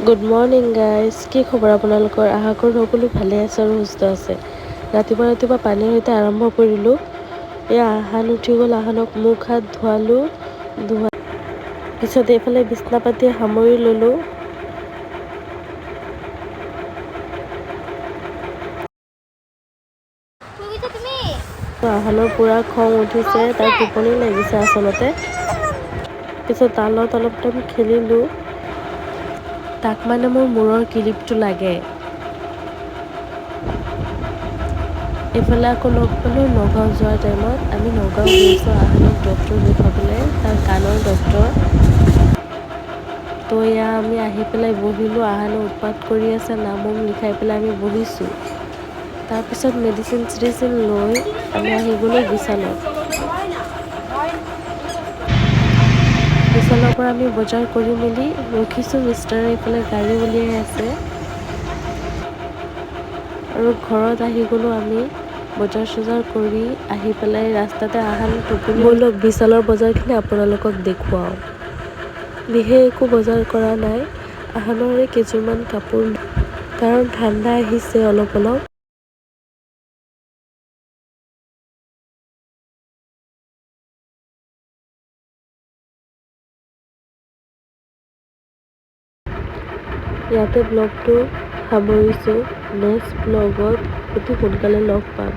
Good morning guys, কি খবৰ আপোনালোকৰ? আশা কৰোঁ সকলো ভালে আছে আৰু সুস্থ আছে। ৰাতিপুৱা পানীৰ সৈতে আৰম্ভ কৰিলোঁ। এয়া আহান উঠি গ'ল, আহানক মুখ হাত ধোৱালোঁ। পিছত এইফালে বিছনা পাতি সামৰি ল'লোঁ। আহানৰ পূৰা খং উঠিছে, তাৰ টোপনি লাগিছে আচলতে। পিছত তাৰ লগত অলপ টাইম খেলিলোঁ। তাক মানে মোৰ মূৰৰ কিলিপটো লাগে। এইফালে আকৌ লগ পালোঁ নগাঁও যোৱাৰ টাইমত। আমি নগাঁও গৈছোঁ আহানক ডক্টৰ দেখুৱাবলৈ, তাৰ কাণৰ ডক্টৰ। তো এয়া আমি আহি পেলাই বহিলোঁ, আহানে উৎপাত কৰি আছে, নাম লিখাই পেলাই আমি বহিছোঁ। তাৰপিছত মেডিচিন লৈ আমি আহি গ'লোঁ বিশালত। বিশালৰ পৰা আমি বজাৰ কৰি মেলি ৰখিছোঁ, মিষ্টাৰে এইফালে গাড়ী উলিয়াই আছে। আৰু ঘৰত আহি গ'লোঁ আমি বজাৰ কৰি আহি পেলাই ৰাস্তাতে আহান টোপনি। ব'লক বিশালৰ বজাৰখিনি আপোনালোকক দেখুৱাওঁ। বিশেষ একো বজাৰ কৰা নাই, আহানৰে কেইযোৰমান কাপোৰ, কাৰণ ঠাণ্ডা আহিছে অলপ। ইয়াতে ব্লগটো সামৰিছোঁ। নেক্সট ব্লগত অতি সোনকালে লগ পাম।